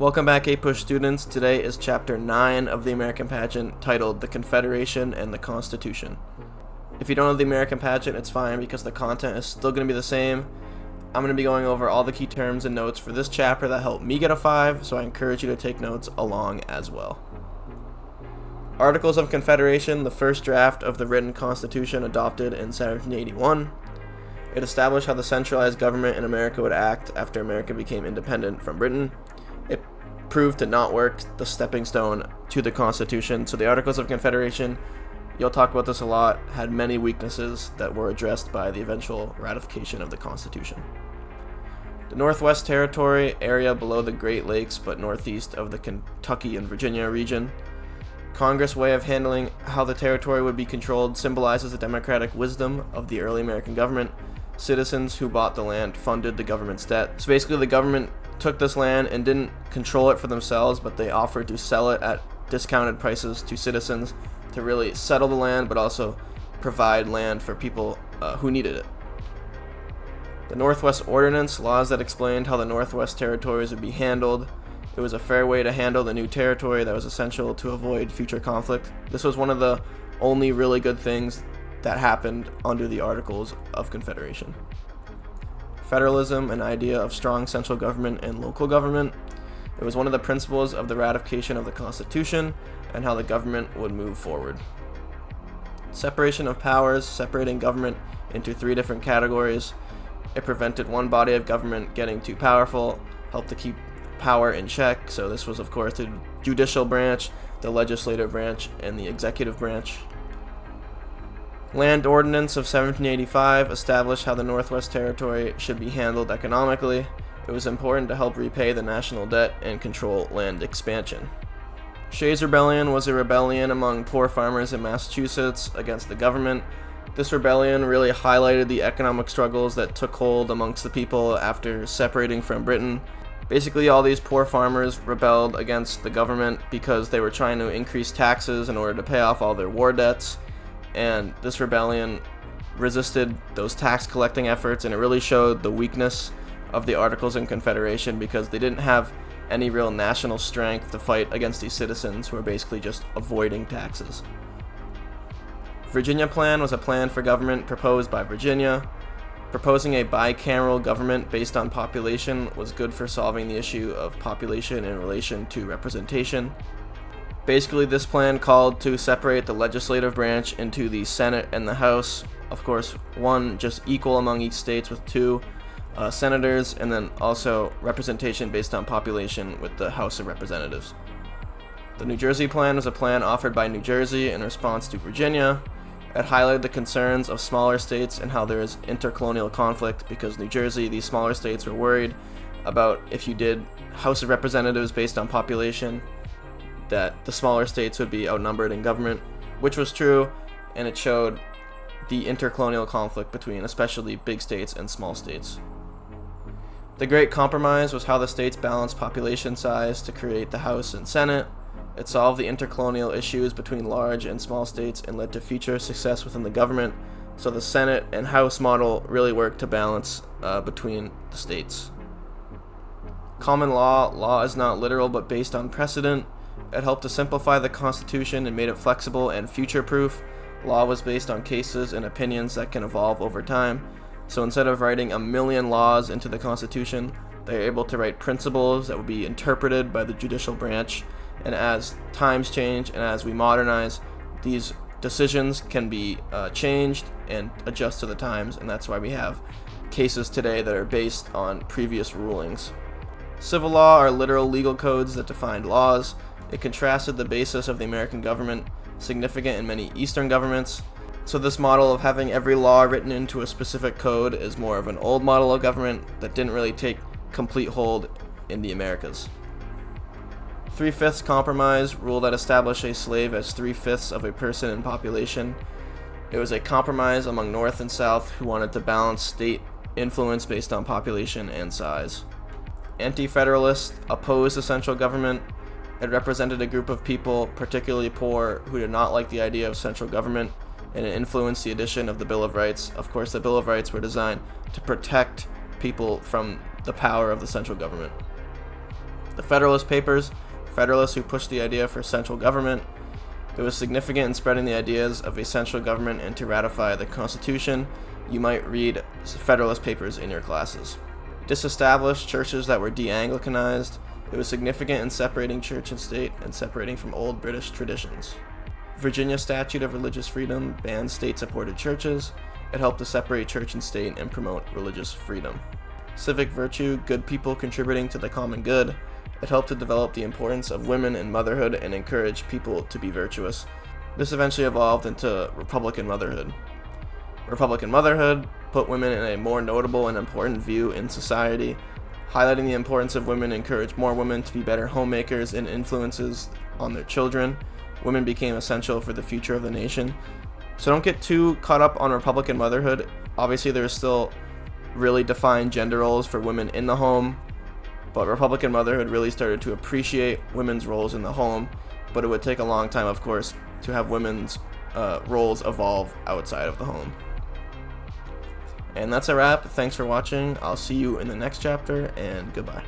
Welcome back, APUSH students. Today is Chapter 9 of the American Pageant, titled The Confederation and the Constitution. If you don't know the American Pageant, it's fine because the content is still going to be the same. I'm going to be going over all the key terms and notes for this chapter that helped me get a 5, so I encourage you to take notes along as well. Articles of Confederation, the first draft of the written Constitution adopted in 1781. It established how the centralized government in America would act after America became independent from Britain. It proved to not work, the stepping stone to the Constitution. So the Articles of Confederation, you'll talk about this a lot, had many weaknesses that were addressed by the eventual ratification of the Constitution. The Northwest Territory, area below the Great Lakes but northeast of the Kentucky and Virginia region. Congress' way of handling how the territory would be controlled symbolizes the democratic wisdom of the early American government. Citizens who bought the land funded the government's debt. So basically the government took this land and didn't control it for themselves, but they offered to sell it at discounted prices to citizens to really settle the land, but also provide land for people who needed it. The Northwest Ordinance, laws that explained how the Northwest territories would be handled. It was a fair way to handle the new territory that was essential to avoid future conflict. This was one of the only really good things that happened under the Articles of Confederation. Federalism, an idea of strong central government and local government. It was one of the principles of the ratification of the Constitution and how the government would move forward. Separation of powers, separating government into 3 different categories. It prevented one body of government getting too powerful, helped to keep power in check. So this was, of course, the judicial branch, the legislative branch, and the executive branch. Land Ordinance of 1785 established how the Northwest Territory should be handled economically. It was important to help repay the national debt and control land expansion. Shays Rebellion was a rebellion among poor farmers in Massachusetts against the government. This rebellion really highlighted the economic struggles that took hold amongst the people after separating from Britain. Basically, all these poor farmers rebelled against the government because they were trying to increase taxes in order to pay off all their war debts. And this rebellion resisted those tax collecting efforts, and it really showed the weakness of the Articles of Confederation because they didn't have any real national strength to fight against these citizens who were basically just avoiding taxes. Virginia Plan was a plan for government proposed by Virginia. Proposing a bicameral government based on population was good for solving the issue of population in relation to representation. Basically, this plan called to separate the legislative branch into the Senate and the House. Of course, one just equal among each states with 2 senators, and then also representation based on population with the House of Representatives. The New Jersey Plan was a plan offered by New Jersey in response to Virginia. It highlighted the concerns of smaller states and how there is intercolonial conflict because New Jersey, these smaller states, were worried about if you did House of Representatives based on population, that the smaller states would be outnumbered in government, which was true, and it showed the intercolonial conflict between especially big states and small states. The Great Compromise was how the states balanced population size to create the House and Senate. It solved the intercolonial issues between large and small states and led to future success within the government, so the Senate and House model really worked to balance between the states. Common law is not literal but based on precedent. It helped to simplify the Constitution and made it flexible and future-proof. Law was based on cases and opinions that can evolve over time. So instead of writing a million laws into the Constitution, they were able to write principles that would be interpreted by the judicial branch. And as times change and as we modernize, these decisions can be changed and adjust to the times. And that's why we have cases today that are based on previous rulings. Civil law are literal legal codes that defined laws. It contrasted the basis of the American government, significant in many Eastern governments. So this model of having every law written into a specific code is more of an old model of government that didn't really take complete hold in the Americas. 3/5 Compromise, rule that established a slave as 3/5 of a person in population. It was a compromise among North and South who wanted to balance state influence based on population and size. Anti-Federalists opposed the central government. It represented a group of people, particularly poor, who did not like the idea of central government, and it influenced the addition of the Bill of Rights. Of course, the Bill of Rights were designed to protect people from the power of the central government. The Federalist Papers, Federalists who pushed the idea for central government. It was significant in spreading the ideas of a central government and to ratify the Constitution. You might read Federalist Papers in your classes. Disestablished churches that were de-Anglicanized. It was significant in separating church and state and separating from old British traditions. Virginia Statute of Religious Freedom banned state-supported churches. It helped to separate church and state and promote religious freedom. Civic virtue, good people contributing to the common good. It helped to develop the importance of women in motherhood and encourage people to be virtuous. This eventually evolved into Republican motherhood. Republican motherhood put women in a more notable and important view in society. Highlighting the importance of women encouraged more women to be better homemakers and influences on their children. Women became essential for the future of the nation. So don't get too caught up on Republican motherhood. Obviously, there's still really defined gender roles for women in the home, but Republican motherhood really started to appreciate women's roles in the home, but it would take a long time, of course, to have women's roles evolve outside of the home. And that's a wrap. Thanks for watching. I'll see you in the next chapter, and goodbye.